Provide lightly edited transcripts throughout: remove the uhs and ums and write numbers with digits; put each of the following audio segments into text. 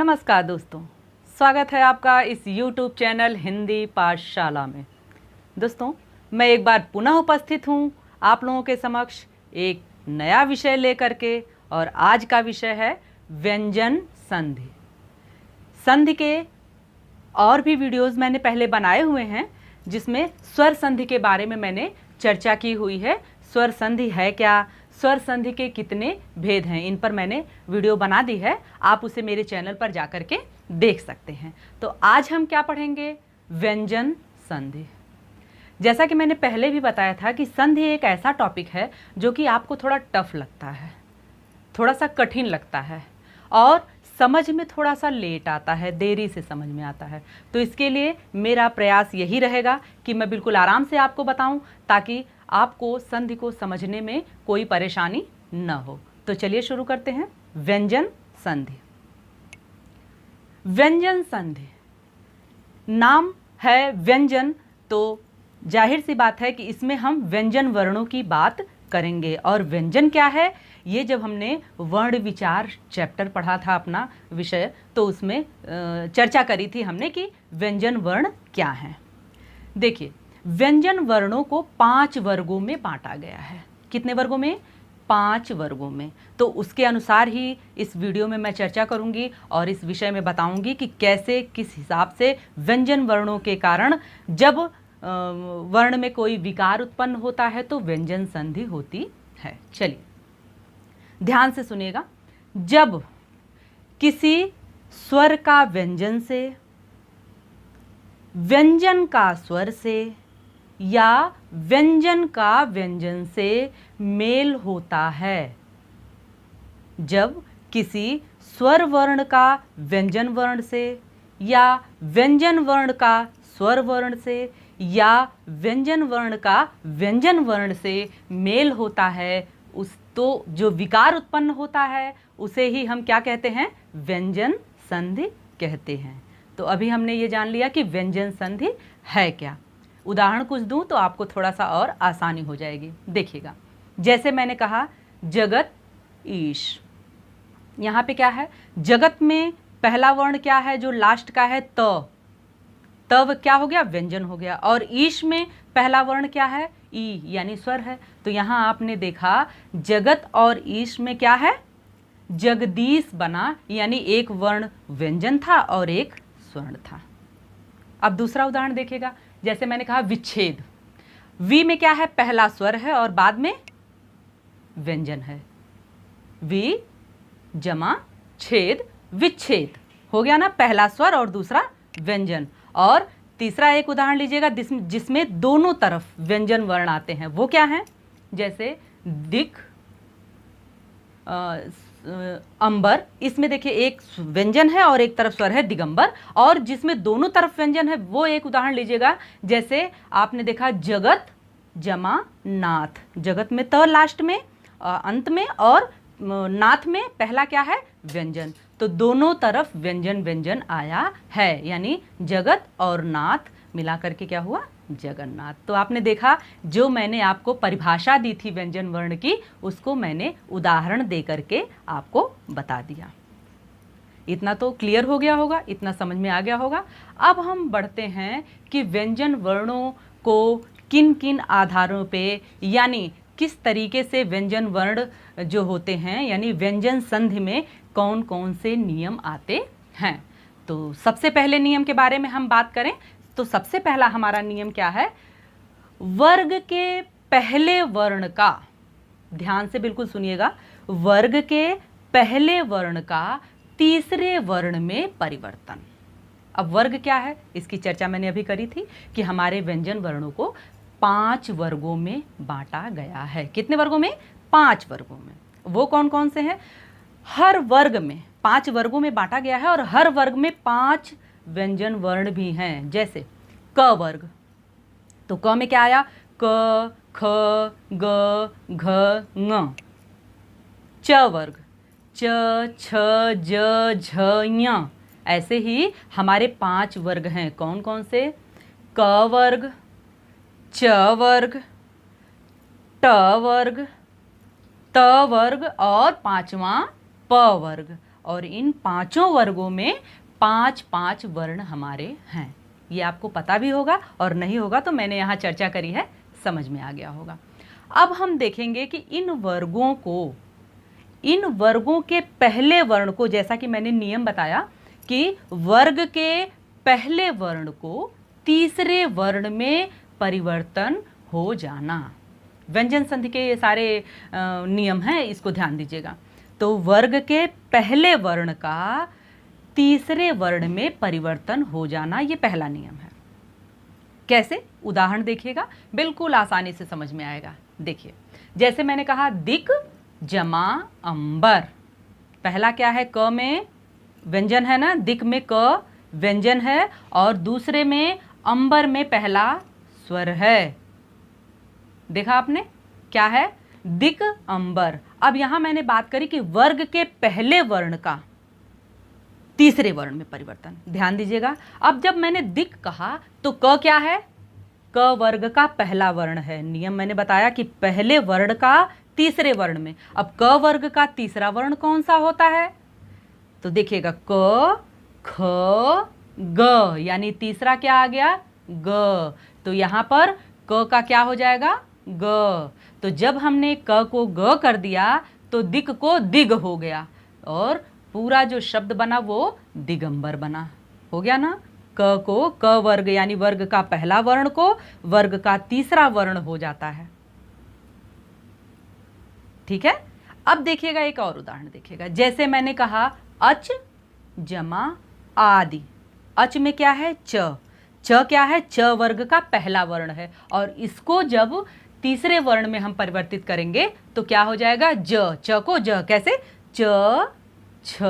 नमस्कार दोस्तों, स्वागत है आपका इस YouTube चैनल हिंदी पाठशाला में। दोस्तों, मैं एक बार पुनः उपस्थित हूँ आप लोगों के समक्ष एक नया विषय लेकर के, और आज का विषय है व्यंजन संधि। संधि के और भी वीडियोस मैंने पहले बनाए हुए हैं जिसमें स्वर संधि के बारे में मैंने चर्चा की हुई है। स्वर संधि है क्या, स्वर संधि के कितने भेद हैं, इन पर मैंने वीडियो बना दी है, आप उसे मेरे चैनल पर जाकर के देख सकते हैं। तो आज हम क्या पढ़ेंगे? व्यंजन संधि। जैसा कि मैंने पहले भी बताया था कि संधि एक ऐसा टॉपिक है जो कि आपको थोड़ा टफ लगता है, थोड़ा सा कठिन लगता है और समझ में थोड़ा सा लेट आता है, देरी से समझ में आता है। तो इसके लिए मेरा प्रयास यही रहेगा कि मैं बिल्कुल आराम से आपको बताऊं ताकि आपको संधि को समझने में कोई परेशानी न हो। तो चलिए शुरू करते हैं। व्यंजन संधि। व्यंजन संधि, नाम है व्यंजन, तो जाहिर सी बात है कि इसमें हम व्यंजन वर्णों की बात करेंगे। और व्यंजन क्या है, ये जब हमने वर्ण विचार चैप्टर पढ़ा था अपना विषय, तो उसमें चर्चा करी थी हमने कि व्यंजन वर्ण क्या हैं। देखिए, व्यंजन वर्णों को 5 वर्गों में बांटा गया है। कितने वर्गों में? 5 वर्गों में। तो उसके अनुसार ही इस वीडियो में मैं चर्चा करूंगी और इस विषय में बताऊंगी कि कैसे, किस हिसाब से व्यंजन वर्णों के कारण जब वर्ण में कोई विकार उत्पन्न होता है तो व्यंजन संधि होती है। चलिए ध्यान से सुनिएगा। जब किसी स्वर का व्यंजन से, व्यंजन का स्वर से या व्यंजन का व्यंजन से मेल होता है, जब किसी स्वर वर्ण का व्यंजन वर्ण से या व्यंजन वर्ण का स्वर वर्ण से या व्यंजन वर्ण का व्यंजन वर्ण से मेल होता है, उस तो जो विकार उत्पन्न होता है उसे ही हम क्या कहते हैं? व्यंजन संधि कहते हैं। तो अभी हमने ये जान लिया कि व्यंजन संधि है क्या। उदाहरण कुछ दूं तो आपको थोड़ा सा और आसानी हो जाएगी। देखिएगा, जैसे मैंने कहा जगत ईश, यहाँ पे क्या है? जगत में पहला वर्ण क्या है जो लास्ट का है? त। तब क्या हो गया? व्यंजन हो गया। और ईश में पहला वर्ण क्या है? ई, यानी स्वर है। तो यहाँ आपने देखा जगत और ईश में क्या है? जगदीश बना, यानी एक वर्ण व्यंजन था और एक स्वर्ण था। अब दूसरा उदाहरण देखिएगा। जैसे मैंने कहा विच्छेद, वी में क्या है? पहला स्वर है और बाद में व्यंजन है। वी जमा छेद, विच्छेद हो गया ना, पहला स्वर और दूसरा व्यंजन। और तीसरा एक उदाहरण लीजिएगा जिसमें दोनों तरफ व्यंजन वर्ण आते हैं। वो क्या है? जैसे दिक, अंबर, इसमें देखिए एक व्यंजन है और एक तरफ स्वर है दिगंबर। और जिसमें दोनों तरफ व्यंजन है वो एक उदाहरण लीजिएगा, जैसे आपने देखा जगत जमा नाथ। जगत में त लास्ट में, अंत में, और नाथ में पहला क्या है? व्यंजन। तो दोनों तरफ व्यंजन व्यंजन आया है, यानी जगत और नाथ मिला करके क्या हुआ? जगन्नाथ। तो आपने देखा, जो मैंने आपको परिभाषा दी थी व्यंजन वर्ण की, उसको मैंने उदाहरण दे करके आपको बता दिया। इतना तो क्लियर हो गया होगा, इतना समझ में आ गया होगा। अब हम बढ़ते हैं कि व्यंजन वर्णों को किन किन आधारों पे, यानी किस तरीके से व्यंजन वर्ण जो होते हैं, यानी व्यंजन संधि में कौन कौन से नियम आते हैं। तो सबसे पहले नियम के बारे में हम बात करें तो सबसे पहला हमारा नियम क्या है? वर्ग के पहले वर्ण का, ध्यान से बिल्कुल सुनिएगा, वर्ग के पहले वर्ण का तीसरे वर्ण में परिवर्तन। अब वर्ग क्या है, इसकी चर्चा मैंने अभी करी थी कि हमारे व्यंजन वर्णों को 5 वर्गों में बांटा गया है। कितने वर्गों में? 5 वर्गों में। वो कौन कौन से हैं? हर वर्ग में 5 वर्गों में बांटा गया है और हर वर्ग में 5 व्यंजन वर्ण भी हैं। जैसे क वर्ग, तो क में क्या आया? क, ख, ग, घ, ङ। च वर्ग, च, छ, ज, झ, ञ। ऐसे ही हमारे 5 वर्ग हैं। कौन कौन से? क वर्ग, च वर्ग, ट वर्ग, त वर्ग और 5वां प वर्ग। और इन पांचों वर्गों में 5-5 वर्ण हमारे हैं। ये आपको पता भी होगा और नहीं होगा तो मैंने यहाँ चर्चा करी है, समझ में आ गया होगा। अब हम देखेंगे कि इन वर्गों के पहले वर्ण को, जैसा कि मैंने नियम बताया कि वर्ग के पहले वर्ण को तीसरे वर्ण में परिवर्तन हो जाना। व्यंजन संधि के ये सारे नियम हैं, इसको ध्यान दीजिएगा। तो वर्ग के पहले वर्ण का तीसरे वर्ण में परिवर्तन हो जाना, ये पहला नियम है। कैसे? उदाहरण देखिएगा, बिल्कुल आसानी से समझ में आएगा। देखिए, जैसे मैंने कहा दिक जमा अंबर, पहला क्या है? क में व्यंजन है ना, दिक में क व्यंजन है और दूसरे में अंबर में पहला स्वर है। देखा आपने, क्या है? दिक अंबर। अब यहां मैंने बात करी कि वर्ग के पहले वर्ण का तीसरे वर्ण में परिवर्तन, ध्यान दीजिएगा। अब जब मैंने दिक कहा तो क क्या है? क वर्ग का पहला वर्ण है। नियम मैंने बताया कि पहले वर्ण का तीसरे वर्ण में। अब क वर्ग का तीसरा वर्ण कौन सा होता है? तो देखिएगा, क ख ग, यानी तीसरा क्या आ गया? ग। तो यहां पर क का क्या हो जाएगा? ग। तो जब हमने क को ग कर दिया तो दिक को दिग हो गया और पूरा जो शब्द बना वो दिगंबर बना। हो गया ना? क को क वर्ग यानी वर्ग का पहला वर्ण को वर्ग का तीसरा वर्ण हो जाता है। ठीक है। अब देखिएगा, एक और उदाहरण देखिएगा। जैसे मैंने कहा अच जमा आदि। अच में क्या है? च। च क्या है? च वर्ग का पहला वर्ण है और इसको जब तीसरे वर्ण में हम परिवर्तित करेंगे तो क्या हो जाएगा? ज। च को ज। कैसे? च छ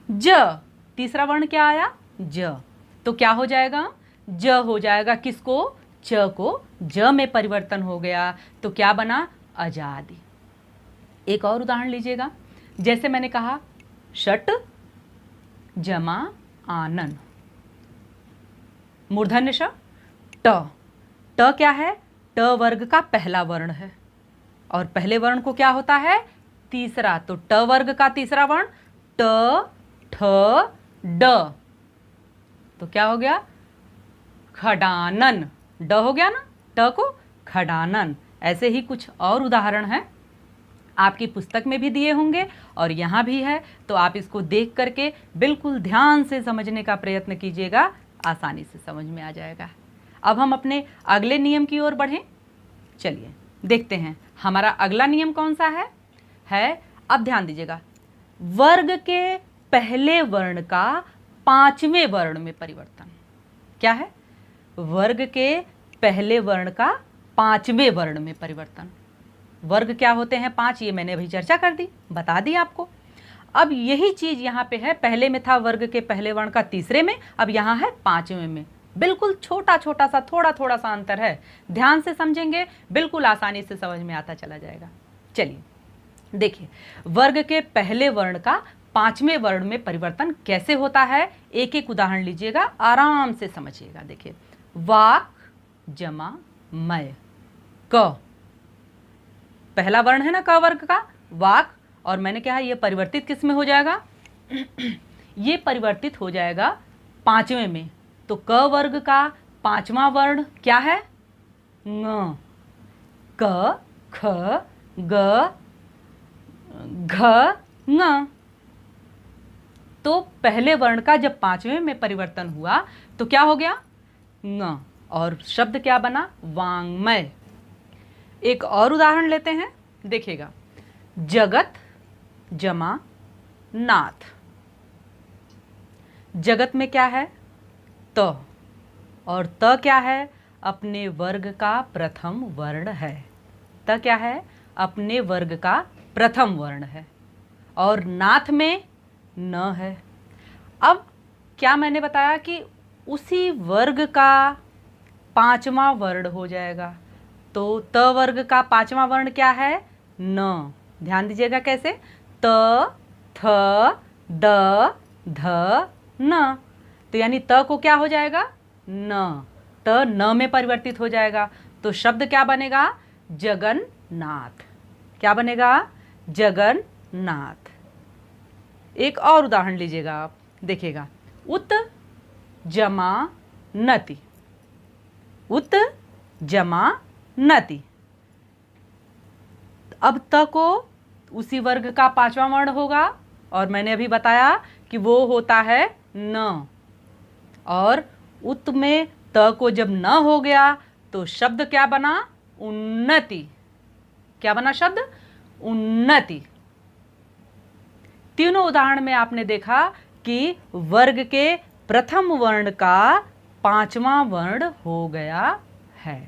ज। तीसरा वर्ण क्या आया? ज। तो क्या हो जाएगा? ज हो जाएगा। किसको? च को ज में परिवर्तन हो गया तो क्या बना? अजादि। एक और उदाहरण लीजिएगा। जैसे मैंने कहा षट जमा आनन, मूर्धन्य ष ट। ट क्या है? ट वर्ग का पहला वर्ण है और पहले वर्ण को क्या होता है? तीसरा। तो ट वर्ग का तीसरा वर्ण ट ठ ड, तो क्या हो गया? खडानन। ड हो गया ना, ट को खडानन। ऐसे ही कुछ और उदाहरण हैं, आपकी पुस्तक में भी दिए होंगे और यहाँ भी है, तो आप इसको देख करके बिल्कुल ध्यान से समझने का प्रयत्न कीजिएगा, आसानी से समझ में आ जाएगा। अब हम अपने अगले नियम की ओर बढ़ें। चलिए देखते हैं हमारा अगला नियम कौन सा है। अब ध्यान दीजिएगा, वर्ग के पहले वर्ण का पांचवें वर्ण में परिवर्तन। क्या है? वर्ग के पहले वर्ण का पांचवें वर्ण में परिवर्तन। वर्ग क्या होते हैं? 5। ये मैंने अभी चर्चा कर दी, बता दी आपको। अब यही चीज यहाँ पे है, पहले में था वर्ग के पहले वर्ण का तीसरे में, अब यहाँ है पांचवें में। बिल्कुल छोटा छोटा सा, थोड़ा थोड़ा सा अंतर है। ध्यान से समझेंगे, बिल्कुल आसानी से समझ में आता चला जाएगा। चलिए देखिए, वर्ग के पहले वर्ण का पांचवें वर्ण में परिवर्तन कैसे होता है, एक एक उदाहरण लीजिएगा, आराम से समझिएगा। देखिए, वाक जमा मय। क पहला वर्ण है ना क वर्ग का, वाक, और मैंने कहा ये परिवर्तित किस में हो जाएगा? ये परिवर्तित हो जाएगा पांचवें में। तो क वर्ग का पांचवा वर्ण क्या है? ङ। क ख ग घ ङ। तो पहले वर्ण का जब पांचवें में परिवर्तन हुआ तो क्या हो गया? ङ, और शब्द क्या बना? वांग्मय। एक और उदाहरण लेते हैं, देखिएगा, जगत जमा नाथ। जगत में क्या है? त, और त क्या है? अपने वर्ग का प्रथम वर्ण है। त क्या है? अपने वर्ग का प्रथम वर्ण है। और नाथ में न है। अब क्या मैंने बताया कि उसी वर्ग का पांचवा वर्ण हो जाएगा। तो त वर्ग का पांचवा वर्ण क्या है? न। ध्यान दीजिएगा कैसे? त थ द ध न। तो यानी त को क्या हो जाएगा? न। त न में परिवर्तित हो जाएगा। तो शब्द क्या बनेगा? जगन्नाथ। क्या बनेगा? जगन्नाथ। एक और उदाहरण लीजिएगा आप, देखिएगा उत जमा नति, उत जमा नति। अब त को उसी वर्ग का पांचवा वर्ण होगा और मैंने अभी बताया कि वो होता है न, और उत में त को जब न हो गया तो शब्द क्या बना? उन्नति। क्या बना शब्द? उन्नति। तीनों उदाहरण में आपने देखा कि वर्ग के प्रथम वर्ण का पांचवा वर्ण हो गया है।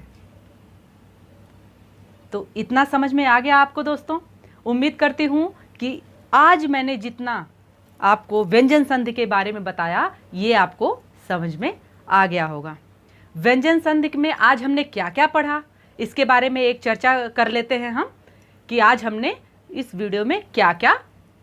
तो इतना समझ में आ गया आपको दोस्तों। उम्मीद करती हूं कि आज मैंने जितना आपको व्यंजन संधि के बारे में बताया ये आपको समझ में आ गया होगा। व्यंजन संधि में आज हमने क्या क्या पढ़ा इसके बारे में एक चर्चा कर लेते हैं हम, कि आज हमने इस वीडियो में क्या क्या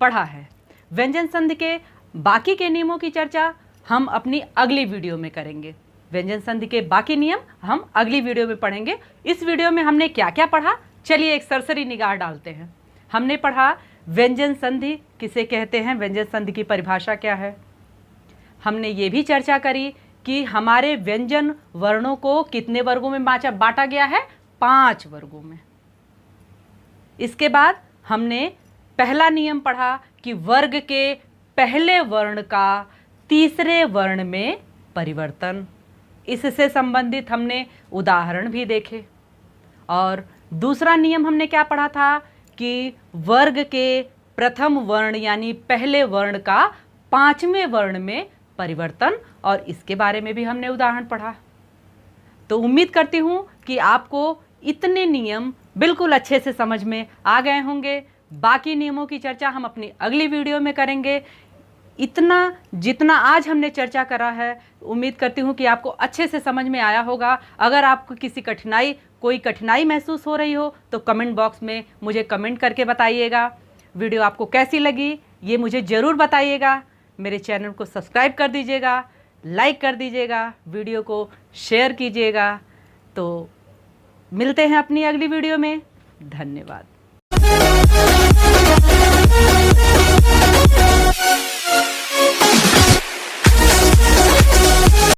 पढ़ा है। व्यंजन संधि के बाकी के नियमों की चर्चा हम अपनी अगली वीडियो में करेंगे। व्यंजन संधि के बाकी नियम हम अगली वीडियो में पढ़ेंगे। इस वीडियो में हमने क्या क्या पढ़ा, चलिए एक सरसरी निगाह डालते हैं। हमने पढ़ा व्यंजन संधि किसे कहते हैं, व्यंजन संधि की परिभाषा क्या है। हमने ये भी चर्चा करी कि हमारे व्यंजन वर्णों को कितने वर्गों में बांटा गया है? 5 वर्गों में। इसके बाद हमने पहला नियम पढ़ा कि वर्ग के पहले वर्ण का तीसरे वर्ण में परिवर्तन। इससे संबंधित हमने उदाहरण भी देखे। और दूसरा नियम हमने क्या पढ़ा था कि वर्ग के प्रथम वर्ण यानी पहले वर्ण का पांचवें वर्ण में परिवर्तन, और इसके बारे में भी हमने उदाहरण पढ़ा। तो उम्मीद करती हूं कि आपको इतने नियम बिल्कुल अच्छे से समझ में आ गए होंगे। बाकी नियमों की चर्चा हम अपनी अगली वीडियो में करेंगे। इतना जितना आज हमने चर्चा करा है उम्मीद करती हूँ कि आपको अच्छे से समझ में आया होगा। अगर आपको कोई कठिनाई महसूस हो रही हो तो कमेंट बॉक्स में मुझे कमेंट करके बताइएगा। वीडियो आपको कैसी लगी ये मुझे ज़रूर बताइएगा। मेरे चैनल को सब्सक्राइब कर दीजिएगा, लाइक कर दीजिएगा, वीडियो को शेयर कीजिएगा। तो मिलते हैं अपनी अगली वीडियो में। धन्यवाद।